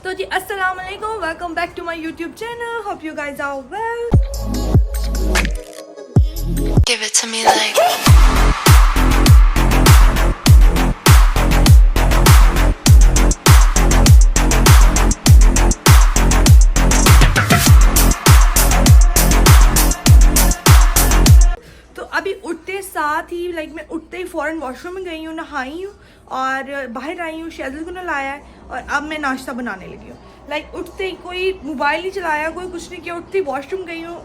तो जी अस्सलाम वालेकुम, welcome back to my YouTube channel. Hope you guys are well. Give it to me like तो अभी उठते साथ ही मैं उठते ही फ़ौरन वॉशरूम में गई हूँ, नहाई हूँ और बाहर आई हूँ। शेज़ल को नहलाया है और अब मैं नाश्ता बनाने लगी हूँ। उठते ही कोई मोबाइल नहीं चलाया, कोई कुछ नहीं किया। उठते ही वॉशरूम गई हूँ,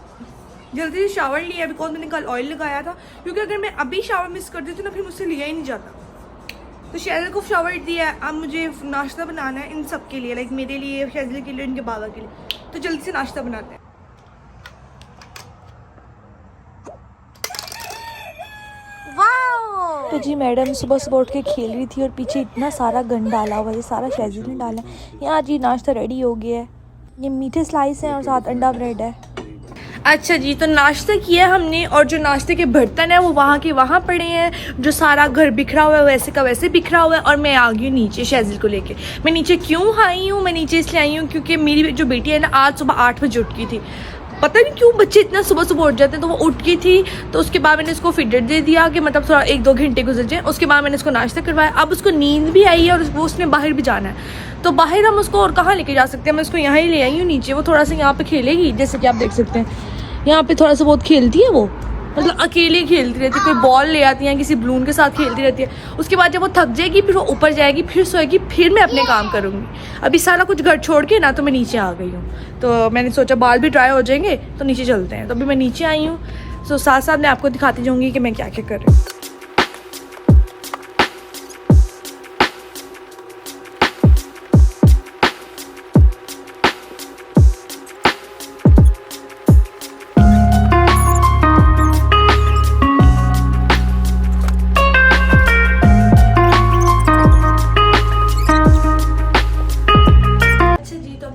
जल्दी से शावर लिया बिकॉज मैंने कल ऑयल लगाया था, क्योंकि अगर मैं अभी शावर मिस कर देती ना फिर मुझसे लिया ही नहीं जाता। तो शेज़ल को शावर दिया है, अब मुझे नाश्ता बनाना है इन सब के लिए, मेरे लिए, शेज़ल के लिए, इनके बाबा के लिए। तो जल्दी से नाश्ता बनाते हैं। तो जी मैडम सुबह सुबह उठ के खेल रही थी और पीछे इतना सारा गंद डाला हुआ है, सारा शेज़ल ने डाला है। यहाँ जी नाश्ता रेडी हो गया है, ये मीठे स्लाइस हैं और साथ अंडा ब्रेड है। अच्छा जी, तो नाश्ता किया हमने और जो नाश्ते के बर्तन है वो वहाँ के वहाँ पड़े हैं। जो सारा घर बिखरा हुआ है वैसे का वैसे बिखरा हुआ है। और मैं आ गई हूँ नीचे शेज़ल को लेके। मैं नीचे क्यों आई हूँ? मैं नीचे इसलिए आई हूँ क्योंकि मेरी जो बेटी है ना आज सुबह 8 बजे उठ गई थी। पता नहीं क्यों बच्चे इतना सुबह सुबह उठ जाते हैं, तो वो उठ गई थी। तो उसके बाद मैंने उसको फीडर दे दिया कि मतलब थोड़ा 1-2 घंटे गुजर जाए। उसके बाद मैंने उसको नाश्ता करवाया। अब उसको नींद भी आई है और वो उसने बाहर भी जाना है। तो बाहर हम उसको और कहाँ लेके जा सकते हैं? मैं उसको यहाँ ही ले आई हूँ नीचे। वो थोड़ा सा यहाँ पे खेलेगी, जैसे कि आप देख सकते हैं यहाँ पे थोड़ा सा बहुत खेलती है। वो मतलब अकेले खेलती रहती है, कोई बॉल ले आती है, किसी बलून के साथ खेलती रहती है। उसके बाद जब वो थक जाएगी फिर वो ऊपर जाएगी, फिर सोएगी, फिर मैं अपने काम करूँगी। अभी सारा कुछ घर छोड़ के ना तो मैं नीचे आ गई हूँ। तो मैंने सोचा बाल भी ड्राई हो जाएंगे तो नीचे चलते हैं। तो अभी मैं नीचे आई हूँ, तो साथ साथ मैं आपको दिखाती जाऊँगी कि मैं क्या क्या कर रही हूँ।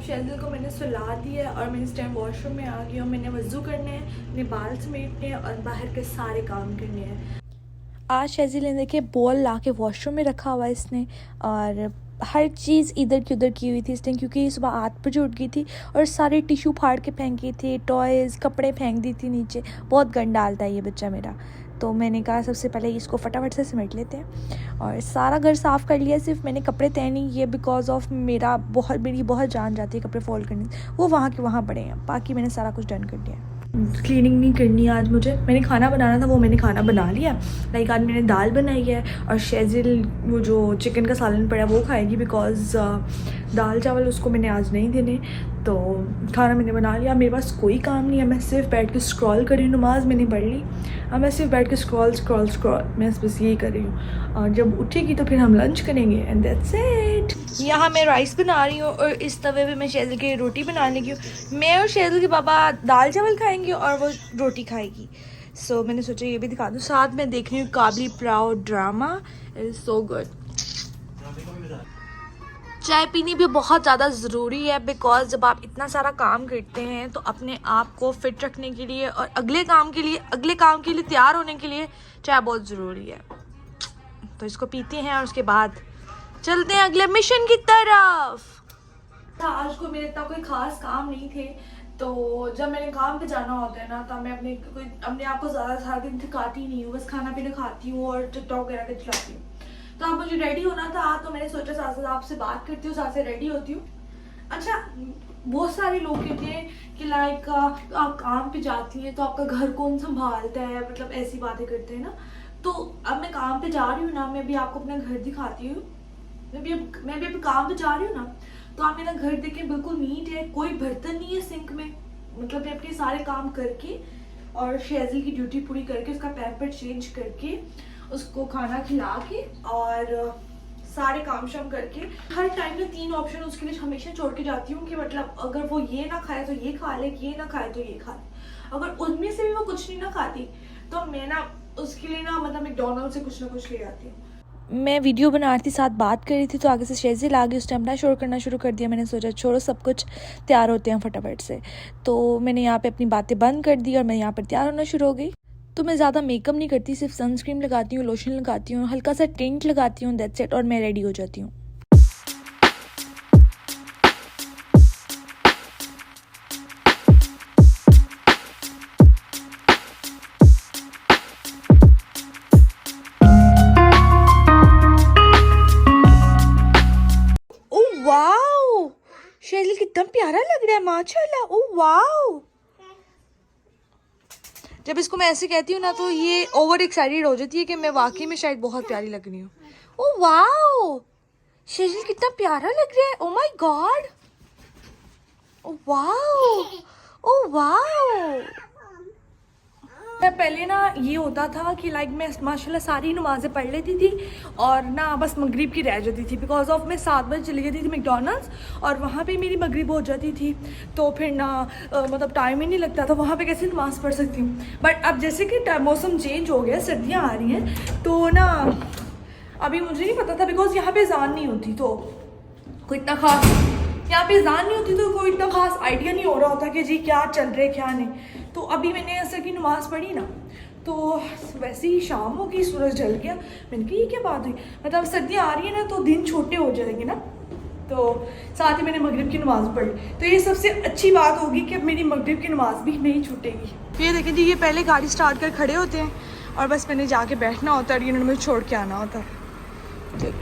शेज़ल को मैंने सुला दिया और मैं इस टाइम वॉशरूम में आ गई हूँ। मैंने वज़ू करने हैं, अपने बाल समेटने हैं और बाहर के सारे काम करने हैं। आज शेज़ल ने देखिए बॉल ला के वॉशरूम में रखा हुआ है इसने, और हर चीज़ इधर की उधर की हुई थी इसने, क्योंकि सुबह 8 बजे उठ गई थी और सारे टिश्यू फाड़ के फेंके थे, टॉयज़ कपड़े फेंक दी थी नीचे। बहुत गंद डालता है ये बच्चा मेरा। तो मैंने कहा सबसे पहले इसको फटाफट से समेट लेते हैं और सारा घर साफ़ कर लिया। सिर्फ मैंने कपड़े तय नहीं किए बिकॉज ऑफ मेरी बहुत जान जाती है कपड़े फोल्ड करने, वो वहाँ के वहाँ पड़े हैं। बाकी मैंने सारा कुछ डन कर दिया है। क्लीनिंग नहीं करनी आज मुझे। मैंने खाना बनाना था, वो मैंने खाना बना लिया। आज मैंने दाल बनाई है और शेज़ल वो जो चिकन का सालन पड़ा है वो खाएगी, बिकॉज़ दाल चावल उसको मैंने आज नहीं देने। तो खाना मैंने बना लिया। मेरे पास कोई काम नहीं है, मैं सिर्फ बैठ के स्क्रॉल कर रही हूँ। नमाज़ मैंने पढ़ ली, अब मैं सिर्फ बैठ के स्क्रॉल मैं बस यही कर रही हूँ। और जब उठेगी तो फिर हम लंच करेंगे एंड दैट्स इट। यहाँ मैं राइस बना रही हूँ और इस तवे पे मैं शेज़ल की रोटी बनाने लगी हूँ। मैं और शेज़ल के पापा दाल चावल खाएंगे और वो रोटी खाएगी। सो मैंने सोचा ये भी दिखा दूँ। साथ में देख रही हूँ काबली proud drama, it is so good. चाय पीनी भी बहुत ज़्यादा ज़रूरी है, बिकॉज जब आप इतना सारा काम करते हैं तो अपने आप को फिट रखने के लिए और अगले काम के लिए तैयार होने के लिए चाय बहुत ज़रूरी है। तो इसको पीते हैं और उसके बाद चलते हैं अगले मिशन की तरफ। आज को मेरे इतना कोई ख़ास काम नहीं थे, तो जब मैंने काम पे जाना होता है ना तब मैं अपने आप को ज़्यादा सारा दिन थकाती नहीं हूँ। बस खाना पीना खाती हूँ और टिकटॉक वगैरह के चलाती हूँ। तो अब मुझे रेडी होना था, तो मैंने सोचा साथ साथ आपसे बात करती हूँ, साथ से रेडी होती हूँ। अच्छा, बहुत सारे लोग कहते हैं कि आप काम पे जाती हैं तो आपका घर कौन संभालता है, मतलब ऐसी बातें करते हैं ना। तो अब मैं काम पे जा रही हूँ ना, मैं भी आपको अपना घर दिखाती हूँ। मैं भी अभी काम पे जा रही हूँ ना, तो आप मेरा घर देखें, बिल्कुल नीट है, कोई बर्तन नहीं है सिंक में। मतलब मैं अपने सारे काम करके और शेज़ल की ड्यूटी पूरी करके, उसका पैम्पर चेंज करके, उसको खाना खिला के और सारे काम शाम करके, हर टाइम में 3 ऑप्शन उसके लिए हमेशा छोड़ के जाती हूँ कि मतलब अगर वो ये ना खाए तो ये खा ले, ये ना खाए तो ये खा ले। अगर उनमें से भी वो कुछ नहीं ना खाती तो मैं ना उसके लिए ना मतलब मैकडॉनल्ड से कुछ ना कुछ ले आती हूँ। मैं वीडियो बना रही थी, साथ बात कर रही थी, तो आगे से शेज़ल आ गई। उस टाइम अपना शोर करना शुरू कर दिया। मैंने सोचा छोड़ो सब कुछ, तैयार होते हैं फटाफट से। तो मैंने यहाँ पे अपनी बातें बंद कर दी और मैं यहाँ पर तैयार होना शुरू हो गई। तो मैं ज़्यादा मेकअप नहीं करती, सिर्फ सनस्क्रीन लगाती हूँ, लोशन लगाती हूँ, हल्का सा टिंट लगाती हूँ, दैट्स इट, और मैं रेडी हो जाती हूँ। शेजिल कितना प्यारा लग रहा है माशाल्लाह। Oh wow. जब इसको मैं ऐसे कहती हूँ ना तो ये ओवर एक्साइटेड हो जाती है कि मैं वाकई में शायद बहुत प्यारी लग रही हूँ। ओह वाओ, शेजिल कितना प्यारा लग रहा है। Oh my God, oh wow, oh wow. पहले ना ये होता था कि लाइक मैं माशाल्लाह सारी नमाज़ें पढ़ लेती थी और ना बस मगरिब की रह जाती थी, बिकॉज ऑफ मैं 7 बजे चली जाती थी मैकडॉनल्ड्स और वहाँ पे मेरी मगरिब हो जाती थी, तो फिर ना मतलब टाइम ही नहीं लगता था, वहाँ पे कैसे नमाज़ पढ़ सकती हूँ। बट अब जैसे कि मौसम चेंज हो गया, सर्दियाँ आ रही हैं, तो ना अभी मुझे नहीं पता था बिकॉज यहाँ पे अज़ान नहीं होती, तो कोई इतना खास यहाँ पे अज़ान नहीं होती तो कोई इतना खास आइडिया नहीं हो रहा होता कि जी क्या चल रहा है क्या नहीं। तो अभी मैंने असर की नमाज़ पढ़ी ना, तो वैसे ही शाम हो गई, सूरज ढल गया। मैंने कहा ये क्या बात हुई, मतलब सर्दियाँ आ रही है ना तो दिन छोटे हो जाएंगे ना, तो साथ ही मैंने मगरिब की नमाज़ पढ़ी। तो ये सबसे अच्छी बात होगी कि अब मेरी मगरिब की नमाज़ भी नहीं छूटेगी। ये देखें जी, ये पहले गाड़ी स्टार्ट कर खड़े होते हैं और बस मैंने जाके बैठना होता है और इन्होंने मुझे छोड़ के आना होता है।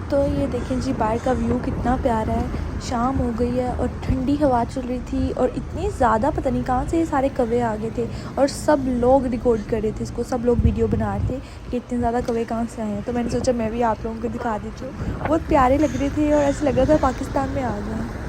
तो ये देखें जी बाहर का व्यू कितना प्यारा है। शाम हो गई है और ठंडी हवा चल रही थी और इतनी ज़्यादा पता नहीं कहाँ से ये सारे कौवे आ गए थे और सब लोग रिकॉर्ड कर रहे थे इसको, सब लोग वीडियो बना रहे थे कि इतने ज़्यादा कौवे कहाँ से आए हैं। तो मैंने सोचा मैं भी आप लोगों को दिखा देती हूँ। बहुत प्यारे लग रहे थे और ऐसे लग रहा था पाकिस्तान में आ गए हैं।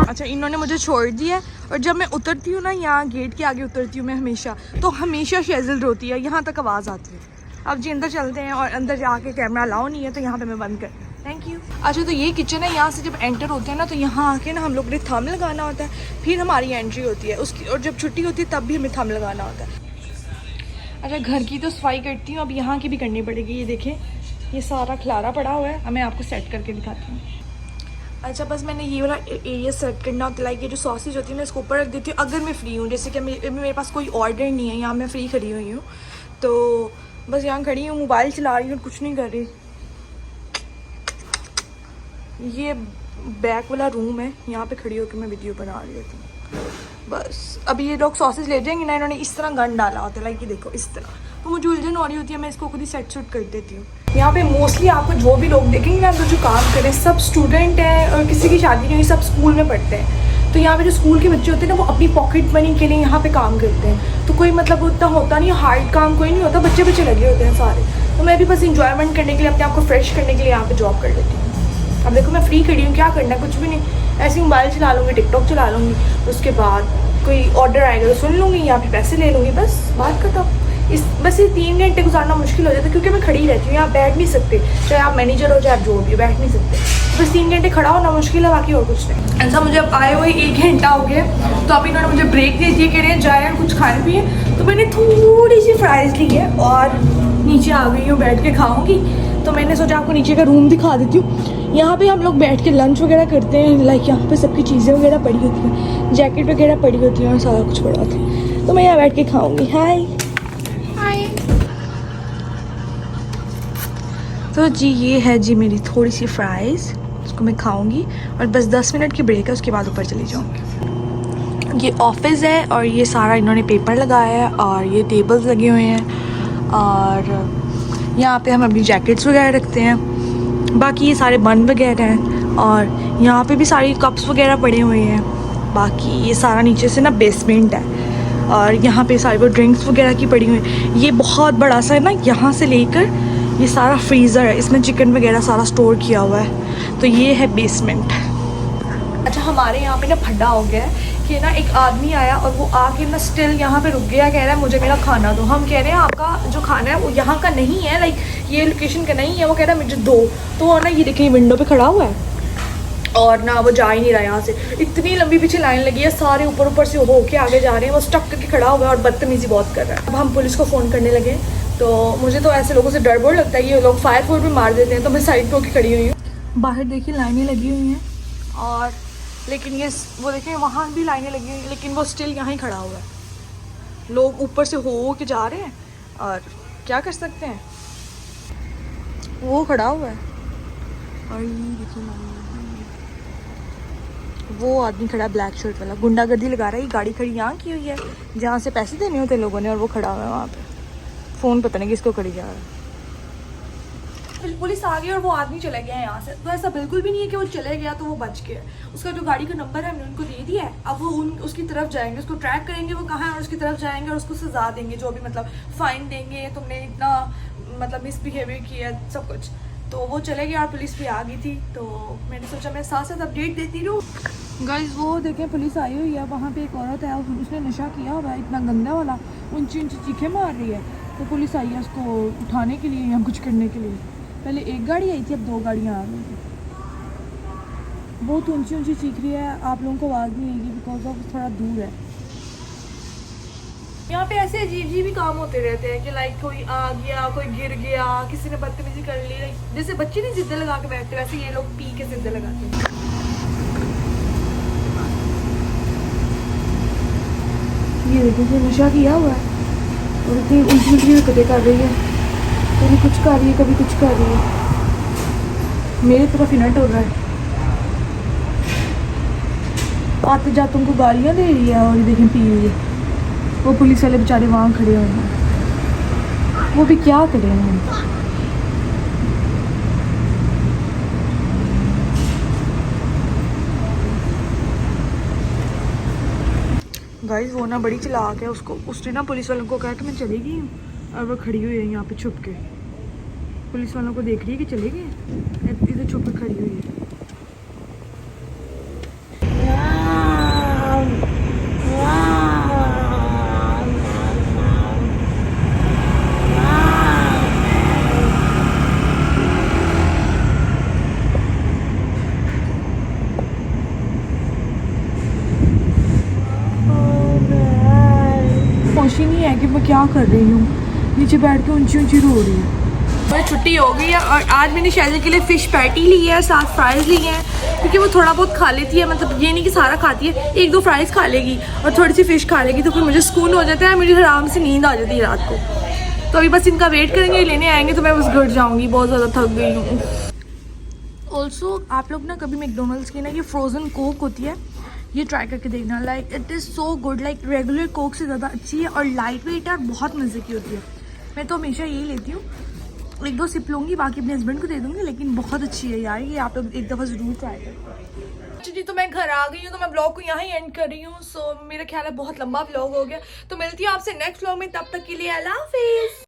अच्छा, इन्होंने मुझे छोड़ दिया और जब मैं उतरती हूँ ना, यहाँ गेट के आगे उतरती हूँ मैं हमेशा, तो हमेशा शेजिल रोती है, यहाँ तक आवाज़ आती है। अब जी अंदर चलते हैं और अंदर जाके कैमरा अलाउ नहीं है तो यहाँ पे मैं बंद कर, थैंक यू। अच्छा, तो ये किचन है, यहाँ से जब एंटर होते हैं ना तो यहाँ आके ना हम लोग ने थंब लगाना होता है, फिर हमारी एंट्री होती है उसकी, और जब छुट्टी होती है तब भी हमें थंब लगाना होता है। अच्छा, घर की तो सफाई करती हूँ, अब यहाँ की भी करनी पड़ेगी। ये देखें, ये सारा खलारा पड़ा हुआ है, अब मैं आपको सेट करके दिखाती हूँ। अच्छा, बस मैंने ये वाला एरिया सेट करना होता है, लाइक ये जो सॉसेज होती है मैं इसको ऊपर रख देती हूँ अगर मैं फ्री हूँ, जैसे कि मेरे पास कोई ऑर्डर नहीं है, यहाँ मैं फ्री खड़ी हुई हूँ, तो बस यहाँ खड़ी हूँ, मोबाइल चला रही हूँ, कुछ नहीं कर रही। ये बैक वाला रूम है, यहाँ पे खड़ी होकर मैं वीडियो बना रही होती हूँ। बस अभी ये लोग सॉसेज ले जाएंगे ना, इन्होंने इस तरह गन डाला होता है, लाइक ये देखो इस तरह, तो मुझे उलझन हो रही होती है, मैं इसको खुद ही सेट कर देती हूँ। यहाँ पे मोस्टली आपको जो भी लोग देखेंगे ना, तो जो काम करें सब स्टूडेंट हैं और किसी की शादी नहीं हुई, सब स्कूल में पढ़ते हैं। तो यहाँ पे जो स्कूल के बच्चे होते हैं ना, वो अपनी पॉकेट मनी के लिए यहाँ पे काम करते हैं, तो कोई मतलब उतना होता नहीं, हार्ड काम कोई नहीं होता, बच्चे बच्चे लगे होते हैं सारे। तो मैं भी बस इंजॉयमेंट करने के लिए, अपने आप को फ्रेश करने के लिए यहाँ पे जॉब कर लेती हूँ। अब देखो मैं फ्री खड़ी हूँ, क्या करना है, कुछ भी नहीं, ऐसे मोबाइल चला लूँगी, टिकटॉक चला लूँगी, उसके बाद कोई ऑर्डर आएगा तो सुन लूँगी या फिर पैसे ले लूँगी, बस बात खत्म। बस ये 3 घंटे गुजारना मुश्किल हो जाता है क्योंकि मैं खड़ी रहती हूँ, यहाँ बैठ नहीं सकते, चाहे आप मैनेजर हो चाहे आप जो भी हो, बैठ नहीं सकते। बस 3 घंटे खड़ा होना मुश्किल है, बाकी और कुछ नहीं। ऐसा मुझे अब आए हुए 1 घंटा हो गया, तो अभी इन्होंने मुझे ब्रेक दे दिया, कह रहे हैं जाए कुछ खाए पिए, तो मैंने थोड़ी सी फ्राइज़ ली है और नीचे आ गई हूँ, बैठ के खाऊँगी। तो मैंने सोचा आपको नीचे का रूम दिखा देती हूँ। यहाँ पे हम लोग बैठ के लंच वगैरह करते हैं, लाइक यहाँ पे सबकी चीज़ें वगैरह पड़ी होती हैं, जैकेट वगैरह पड़ी होती है और सारा कुछ पड़ा होता है, तो मैं यहाँ बैठ के खाऊँगी। हाय हाय। तो जी ये है जी मेरी थोड़ी सी फ्राइज़, उसको मैं खाऊँगी और बस 10 मिनट की ब्रेक है, उसके बाद ऊपर चली जाऊँगी। ये ऑफिस है और ये सारा इन्होंने पेपर लगाया है और ये टेबल्स लगे हुए हैं और यहाँ पे हम अपनी जैकेट्स वगैरह रखते हैं। बाकी ये सारे बन वगैरह हैं और यहाँ पे भी सारी कप्स वगैरह पड़े हुए हैं। बाकी ये सारा नीचे से ना बेसमेंट है और यहाँ पे सारी वो ड्रिंक्स वगैरह की पड़ी हुई हैं। ये बहुत बड़ा सा है ना, यहाँ से लेकर ये सारा फ्रीज़र है, इसमें चिकन वगैरह सारा स्टोर किया हुआ है, तो ये है बेसमेंट। अच्छा, हमारे यहाँ पे ना फड्डा हो गया है कि ना एक आदमी आया और वो आके ना स्टिल यहाँ पे रुक गया, कह रहा है मुझे मेरा खाना दो। हम कह रहे हैं आपका जो खाना है वो यहाँ का नहीं है, लाइक ये लोकेशन का नहीं है। वो कह रहा है मुझे दो, तो ना ये देखिए विंडो पे खड़ा हुआ है और ना वो जा ही नहीं रहा यहाँ से। इतनी लंबी पीछे लाइन लगी है, सारे ऊपर से होके आगे जा रहे हैं, वो स्टक करके खड़ा हुआ है और बदतमीजी बहुत कर रहा है। अब हम पुलिस को फ़ोन करने लगे, तो मुझे तो ऐसे लोगों से डर बोर लगता है, ये लोग फायर फोर्स में मार देते हैं, तो मैं साइड पे होकर खड़ी हुई हूँ। बाहर देखिए लाइनें लगी हुई हैं और लेकिन ये वो देखें वहाँ भी लाइनें लगी हुई हैं, लेकिन वो स्टिल यहाँ ही खड़ा हुआ है। लोग ऊपर से हो के जा रहे हैं और क्या कर सकते हैं, वो खड़ा हुआ है और ये देखिए वो आदमी खड़ा ब्लैक शर्ट वाला गुंडागर्दी लगा रहा है। ये गाड़ी खड़ी यहाँ की हुई है जहाँ से पैसे देने होते लोगों ने, और वो खड़ा हुआ है वहाँ पे। फ़ोन पता नहीं किसको करी जा रहा है। पुलिस आ गई और वो आदमी चला गया है यहाँ से। तो ऐसा बिल्कुल भी नहीं है कि वो चले गया तो वो बच गया। उसका जो गाड़ी का नंबर है हमने उनको दे दिया है। अब वो उसकी तरफ जाएंगे, उसको ट्रैक करेंगे वो कहाँ है, और उसकी तरफ जाएंगे और उसको सजा देंगे, जो भी मतलब फ़ाइन देंगे, तुमने इतना मतलब मिसबिहेवियर किया सब कुछ। तो वो चले गया और पुलिस भी आ गई थी। तो मैंने सोचा मैं साथ साथ अपडेट देती रहूँ। गाइस वो देखें पुलिस आई हुई है, वहाँ पे एक औरत है, उसने नशा किया हुआ है इतना गंदा वाला, ऊंची ऊंची चीखें मार रही है। तो पुलिस आई है उसको उठाने के लिए या कुछ करने के लिए। पहले एक गाड़ी आई थी, अब 2 गाड़ियाँ आ गई हैं। बहुत ऊंची ऊंची चीख रही है, आप लोगों को आवाज़ नहीं आएगी बिकॉज ऑफ थोड़ा दूर है। यहाँ पे ऐसे अजीब अजीब ही काम होते रहते हैं कि लाइक कोई आ गया, कोई गिर गया, किसी ने बदतमीजी कर ली। लाइक जैसे बच्चे नहीं जिद्दे लगा के बैठते, वैसे ये लोग पी के जिद्दे लगाते हैं। ये देखिए नशा किया हुआ है और इतनी उल्टी उल्टी हरकतें कर रही है, कभी कुछ कर रही है कभी कुछ कर रही है। मेरी तरफ ही नट हो रहा है, आते जातों को गालियाँ दे रही है और ये देखें पी रही है। वो पुलिस वाले बेचारे वहाँ खड़े हुए हैं, वो भी क्या करें हैं। गाइस वो ना बड़ी चालाक है, उसने ना पुलिस वालों को कहा कि मैं चली गई हूँ, और वो खड़ी हुई है यहाँ पे छुप के। पुलिस वालों को देख रही है कि चले गए, इधर छुप के खड़ी हुई है। होश ही नहीं है कि मैं क्या कर रही हूँ, नीचे बैठ के ऊंची ऊंची रो रही है। मेरी छुट्टी हो गई है और आज मैंने शैजल के लिए फ़िश पैटी ली है, साथ फ्राइज़ ली हैं, क्योंकि वो थोड़ा बहुत खा लेती है। मतलब ये नहीं कि सारा खाती है, 1-2 फ्राइज़ खा लेगी और थोड़ी सी फ़िश खा लेगी, तो फिर मुझे सुकून हो जाता है, मुझे आराम से नींद आ जाती है रात को। तो अभी बस इनका वेट करेंगे, लेने आएंगे तो मैं बस घर जाऊँगी, बहुत ज़्यादा थक गई हूँ। ऑल्सो आप लोग ना कभी मैकडोनल्ड्स की ना ये फ्रोज़न कोक होती है, ये ट्राई करके देखना। Like it is so good, like regular Coke से ज़्यादा अच्छी है और लाइट वेट है और बहुत मज़े की होती है। मैं तो हमेशा यही लेती हूँ, 1-2 सिप लूँगी, बाकी अपने हस्बैंड को दे दूँगी, लेकिन बहुत अच्छी है यार, ये आप लोग एक दफ़ा ज़रूर ट्राई करें। जी तो मैं घर आ गई हूँ, तो मैं ब्लॉग को यहाँ ही एंड कर रही हूँ। सो मेरा ख्याल है बहुत लंबा ब्लॉग हो गया, तो मिलती हूँ आपसे नेक्स्ट ब्लॉग में, तब तक के लिए अल्लाह हाफिज़।